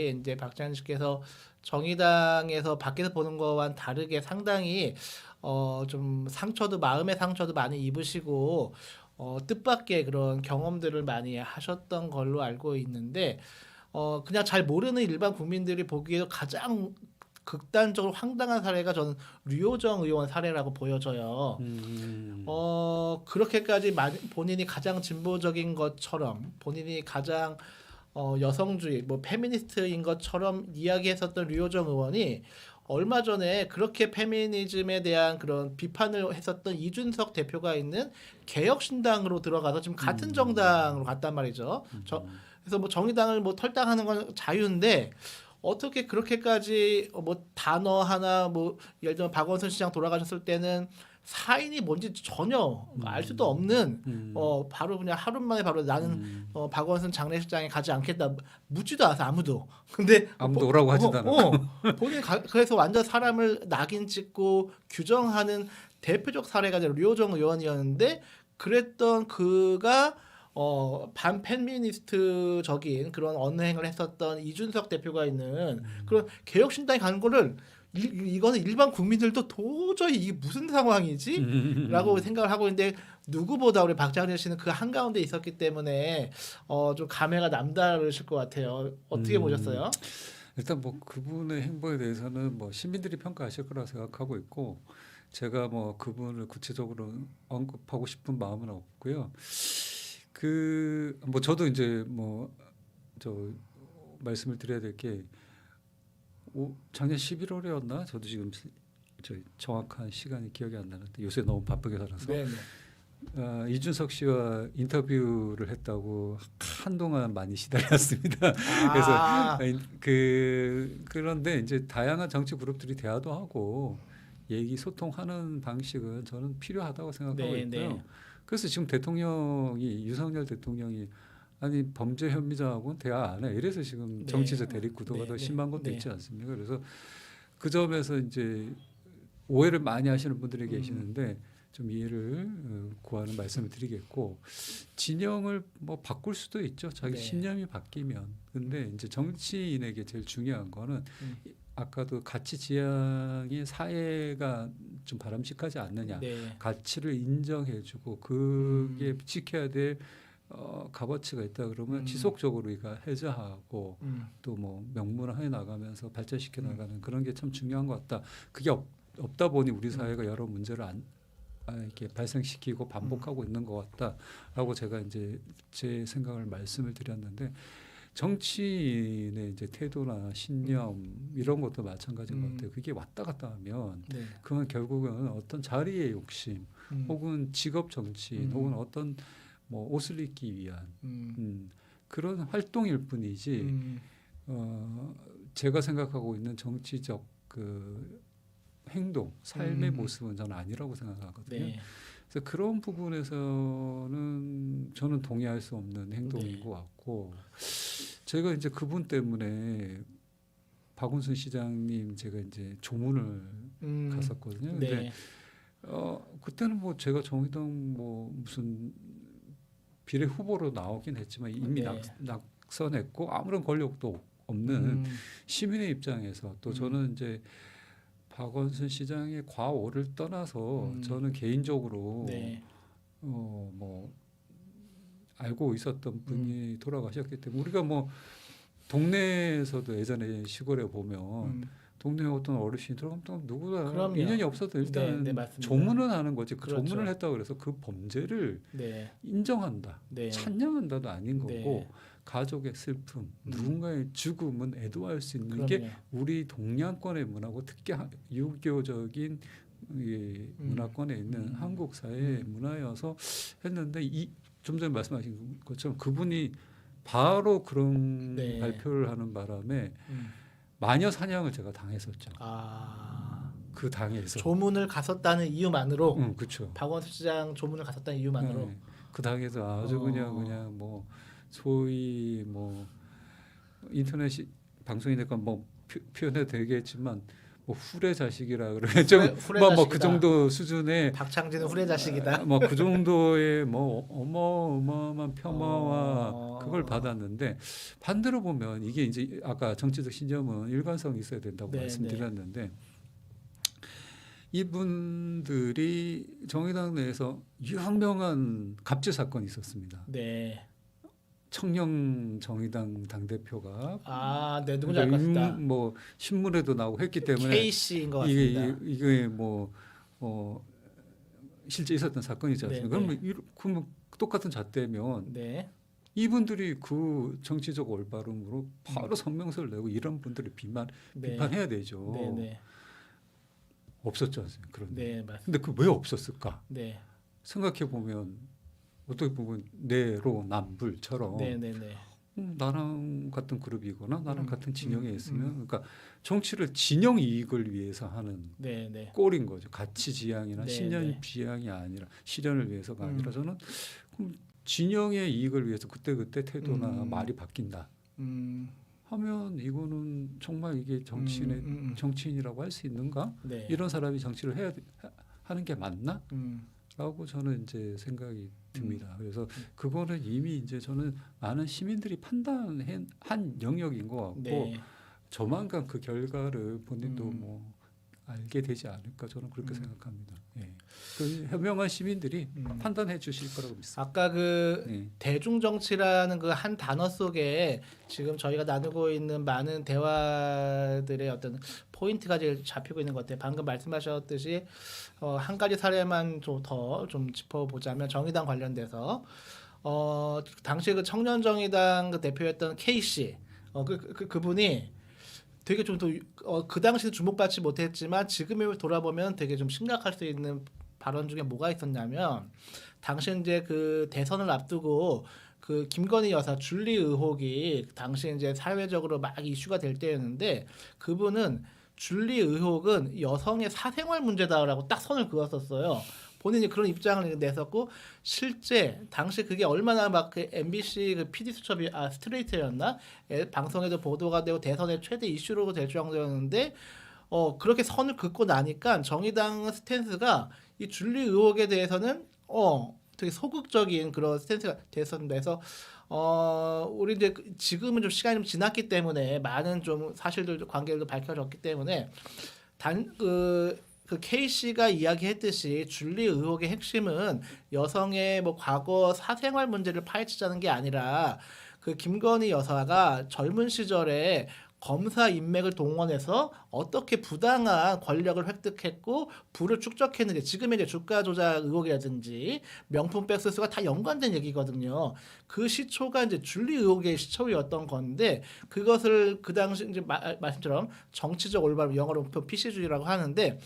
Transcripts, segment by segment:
이제 박찬일 씨께서 정의당에서 밖에서 보는 거와는 다르게 상당히 좀 상처도 마음의 상처도 많이 입으시고 뜻밖의 그런 경험들을 많이 하셨던 걸로 알고 있는데 그냥 잘 모르는 일반 국민들이 보기에도 가장 극단적으로 황당한 사례가 저는 류호정 의원 사례라고 보여져요. 그렇게까지 본인이 가장 진보적인 것처럼 본인이 가장 여성주의, 뭐 페미니스트인 것처럼 이야기했었던 류호정 의원이 얼마 전에 그렇게 페미니즘에 대한 그런 비판을 했었던 이준석 대표가 있는 개혁신당으로 들어가서 지금 같은 정당으로 갔단 말이죠. 그래서 뭐 정의당을 뭐 탈당하는 건 자유인데 어떻게 그렇게까지 뭐 단어 하나 뭐 예를 들면 박원순 시장 돌아가셨을 때는 사인이 뭔지 전혀 알 수도 없는 바로 그냥 하루 만에 바로 나는 박원순 장례식장에 가지 않겠다 묻지도 않아서 아무도 근데 아무도 오라고 하지도 않았고. 본인 그래서 완전 사람을 낙인 찍고 규정하는 대표적 사례가 류호정 의원이었는데 그랬던 그가 반페미니스트적인 그런 언행을 했었던 이준석 대표가 있는 그런 개혁신당에 가는 거를 이거는 일반 국민들도 도저히 이게 무슨 상황이지? 라고 생각을 하고 있는데 누구보다 우리 박장렬 씨는 그 한가운데 있었기 때문에 좀 감회가 남다르실 것 같아요. 어떻게 보셨어요? 일단 뭐 그분의 행보에 대해서는 뭐 시민들이 평가하실 거라 생각하고 있고 제가 뭐 그분을 구체적으로 언급하고 싶은 마음은 없고요. 그 뭐 저도 이제 뭐 저 말씀을 드려야 될 게 작년 11월이었나? 저도 지금 저 정확한 시간이 기억이 안 나는데 요새 너무 바쁘게 살아서 네네. 이준석 씨와 인터뷰를 했다고 한동안 많이 시달렸습니다. 아, 그래서 그런데 이제 다양한 정치 그룹들이 대화도 하고 얘기 소통하는 방식은 저는 필요하다고 생각하고 네, 있고요. 네. 그래서 지금 윤석열 대통령이 아니 범죄 혐의자하고는 대화 안 해. 이래서 지금 네. 정치적 대립 구도가 네, 더 네. 심한 것도 네. 있지 않습니까? 그래서 그 점에서 이제 오해를 많이 하시는 분들이 음, 계시는데 좀 이해를 구하는 말씀을 드리겠고 진영을 뭐 바꿀 수도 있죠. 자기 네. 신념이 바뀌면. 근데 이제 정치인에게 제일 중요한 거는 음, 아까도 가치 지향이 사회가 좀 바람직하지 않느냐. 네. 가치를 인정해주고 그게 음, 지켜야 될 값어치가 있다 그러면 음, 지속적으로 우리가 해저하고 음, 또 뭐 명문화해 나가면서 발전시켜 음, 나가는 그런 게 참 중요한 것 같다. 그게 없다 보니 우리 음, 사회가 여러 문제를 이렇게 발생시키고 음, 반복하고 있는 것 같다라고 제가 이제 제 생각을 말씀을 드렸는데 정치인의 이제 태도나 신념 이런 것도 마찬가지인 것 같아요. 그게 왔다 갔다 하면 네. 그건 결국은 어떤 자리의 욕심 음, 혹은 직업 정치인 혹은 음, 어떤 뭐 옷을 입기 위한 음, 그런 활동일 뿐이지 음, 어, 제가 생각하고 있는 정치적 그 행동, 삶의 음, 모습은 저는 아니라고 생각하거든요. 네. 그래서 그런 부분에서는 저는 동의할 수 없는 행동인 네. 것 같고 제가 이제 그분 때문에 박원순 시장님 제가 이제 조문을 갔었거든요. 근데 네. 그때는 뭐 제가 정의당 뭐 무슨 비례 후보로 나오긴 했지만 이미 네. 낙선했고 아무런 권력도 없는 음, 시민의 입장에서 또 음, 저는 이제 박원순 시장의 과오를 떠나서 음, 저는 개인적으로 네. 뭐 알고 있었던 음, 분이 돌아가셨기 때문에 우리가 뭐 동네에서도 예전에 시골에 보면 음, 동네 어떤 어르신이 들어가면 또 누구나 그럼요. 인연이 없어도 네, 네, 일단 맞습니다. 조문은 하는 거지 그 조문을 그렇죠. 했다고 그래서 그 범죄를 네, 인정한다 네, 찬양한다도 아닌 네. 거고 가족의 슬픔 음, 누군가의 죽음은 애도할 수 있는 게 그럼요. 우리 동양권의 문화고 특히 유교적인 이 음, 문화권에 있는 음, 한국 사회의 음, 문화여서 했는데 좀 전에 말씀하신 것처럼 그분이 바로 그런 네. 발표를 하는 바람에 음, 마녀 사냥을 제가 당했었죠. 아, 그 당에서. 조문을 갔었다는 이유만으로 응, 그렇죠. 박원순 시장 조문을 갔었다는 이유만으로 네, 그 당에서 아주 어, 그냥 뭐 소위 뭐 인터넷 방송이니까 뭐 표현해도 되겠지만 뭐 후레 자식이라 그래 후레 좀뭐 그 자식이다. 정도 수준의 박창진은 후레 자식이다. 뭐 그 정도의 뭐 어마어마한 폄하와 어. 그걸 받았는데 반대로 보면 이게 이제 아까 정치적 신념은 일관성이 있어야 된다고 네, 말씀드렸는데 이분들이 정의당 내에서 유명한 갑질 사건이 있었습니다. 네. 청년 정의당 당 대표가 네, 누군지 알 것 같다. 뭐 신문에도 나오고 했기 때문에 K씨인 것 같습니다. 이게 뭐 실제 있었던 사건이지 않습니까? 네, 그러면 똑같은 잣대면 네. 이분들이 그 정치적 올바름으로 바로 성명서를 내고 이런 분들을 네. 비판해야 되죠. 네, 네. 없었지 않습니까? 그런데 네, 맞습니다. 근데 그 왜 없었을까? 네. 생각해 보면 어떻게 보면 내로남불처럼 네, 네, 네. 나랑 같은 그룹이거나 나랑 같은 진영에 있으면 그러니까 정치를 진영 이익을 위해서 하는 네, 네. 꼴인 거죠. 가치 지향이나 네, 신념 네. 지향이 아니라 실현을 위해서가 아니라 저는 그럼 진영의 이익을 위해서 그때그때 태도나 말이 바뀐다 음, 하면 이거는 정말 이게 정치인의 정치인이라고 할 수 있는가? 네. 이런 사람이 정치를 하는 게 맞나? 음, 라고 저는 이제 생각이 듭니다. 그래서 그거는 이미 이제 저는 많은 시민들이 판단한 영역인 것 같고 네. 조만간 그 결과를 본인도 음. 뭐 알게 되지 않을까 저는 그렇게 생각합니다. 예. 그 현명한 시민들이 판단해 주실 거라고 믿습니다. 아까 그 네. 대중 정치라는 그 한 단어 속에 지금 저희가 나누고 있는 많은 대화들의 어떤 포인트가 제일 잡히고 있는 것 같아요. 방금 말씀하셨듯이 한 가지 사례만 좀 더 좀 짚어보자면 정의당 관련돼서 당시 그 청년 정의당 그 대표였던 K 씨, 그분이 되게 좀 더 그 당시에 주목받지 못했지만 지금에 돌아보면 되게 좀 심각할 수 있는 발언 중에 뭐가 있었냐면 당시 이제 그 대선을 앞두고 그 김건희 여사 줄리 의혹이 당시 이제 사회적으로 막 이슈가 될 때였는데 그분은 줄리 의혹은 여성의 사생활 문제다라고 딱 선을 그었었어요. 본인이 그런 입장을 냈었고 실제 당시 그게 얼마나 막 그 MBC 그 PD 수첩이 스트레이트였나 방송에도 보도가 되고 대선의 최대 이슈로 될 정도였는데 그렇게 선을 긋고 나니까 정의당 스탠스가 이 줄리 의혹에 대해서는 되게 소극적인 그런 스탠스가 됐었는데 서 우리 이제 지금은 좀 시간이 좀 지났기 때문에 많은 좀 사실들 관계들도 밝혀졌기 때문에 그 K 씨가 이야기했듯이 줄리 의혹의 핵심은 여성의 뭐 과거 사생활 문제를 파헤치자는 게 아니라 그 김건희 여사가 젊은 시절에 검사 인맥을 동원해서 어떻게 부당한 권력을 획득했고 부를 축적했는지 지금의 이제 주가 조작 의혹이라든지 명품 백스수가 다 연관된 얘기거든요. 그 시초가 이제 줄리 의혹의 시초였던 건데 그것을 그 당시 이제 말씀처럼 정치적 올바름 영어로 PC주의라고 하는데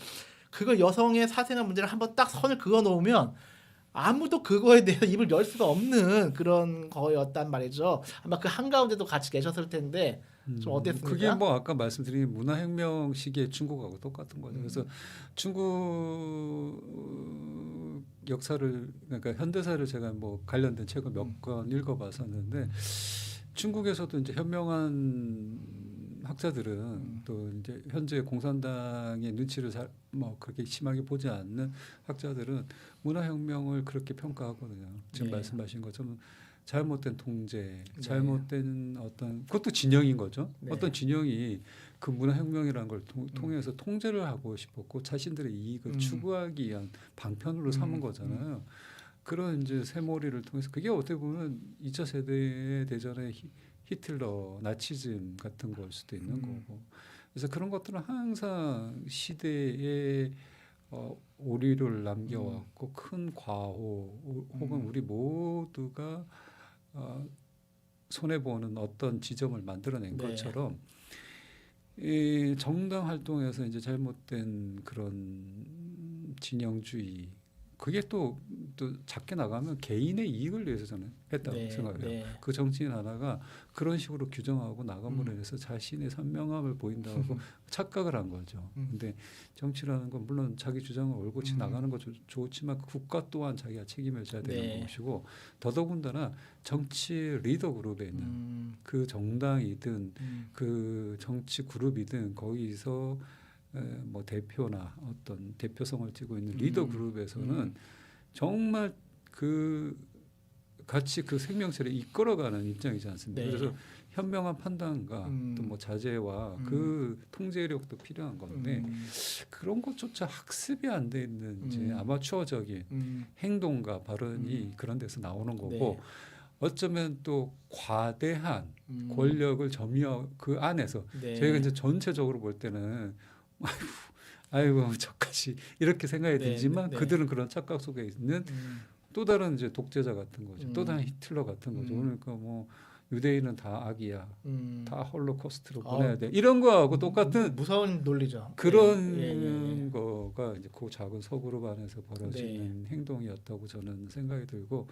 그걸 여성의 사생활 문제를 한번 딱 선을 그어 놓으면 아무도 그거에 대해서 입을 열 수가 없는 그런 거였단 말이죠. 아마 그 한가운데도 같이 계셨을 텐데 좀 어땠습니까? 그게 뭐 아까 말씀드린 문화혁명 시기의 중국하고 똑같은 거죠. 그래서 중국 역사를 그러니까 현대사를 제가 뭐 관련된 책을 몇 권 읽어봤었는데 중국에서도 이제 현명한 학자들은 또 이제 현재 공산당의 눈치를 뭐 그렇게 심하게 보지 않는 학자들은 문화혁명을 그렇게 평가하거든요. 지금 네. 말씀하신 것처럼 잘못된 통제, 네. 잘못된 어떤 그것도 진영인 거죠. 네. 어떤 진영이 그 문화혁명이라는 걸 통해서 통제를 하고 싶었고 자신들의 이익을 추구하기 위한 방편으로 삼은 거잖아요. 그런 이제 세몰이를 통해서 그게 어떻게 보면 2차 세계 대전의 히틀러, 나치즘 같은 걸 수도 있는 거고. 그래서 그런 것들은 항상 시대에 오류를 남겨왔고 큰 과오 혹은 우리 모두가 손해보는 어떤 지점을 만들어낸 네. 것처럼 이 정당 활동에서 이제 잘못된 그런 진영주의 그게 또 작게 나가면 개인의 이익을 위해서 저는 했다고 네, 생각해요. 네. 그 정치인 하나가 그런 식으로 규정하고 나감으로 해서 자신의 선명함을 보인다고 착각을 한 거죠. 근데 정치라는 건 물론 자기 주장을 올곧이 나가는 거 좋지만 국가 또한 자기가 책임을 져야 되는 네. 것이고 더더군다나 정치 리더 그룹에 있는 그 정당이든 그 정치 그룹이든 거기서 뭐 대표나 어떤 대표성을 띠고 있는 리더 그룹에서는 정말 그 같이 그 생명체를 이끌어가는 입장이지 않습니까? 네. 그래서 현명한 판단과 또 뭐 자제와 그 통제력도 필요한 건데 그런 것조차 학습이 안 돼 있는 이제 아마추어적인 행동과 발언이 그런 데서 나오는 거고 네. 어쩌면 또 과대한 권력을 점유하고 그 안에서 네. 저희가 이제 전체적으로 볼 때는 아이고 저까지 이렇게 생각이 네, 들지만 네, 네. 그들은 그런 착각 속에 있는 또 다른 이제 독재자 같은 거죠. 또 다른 히틀러 같은 거죠. 그러니까 뭐 유대인은 다 악이야. 다 홀로코스트로 보내야 돼. 이런 거하고 똑같은 무서운 논리죠. 그런 예, 예, 예. 거가 이제 그 작은 서구르 안에서 벌어지는 행동이었다고 저는 생각이 들고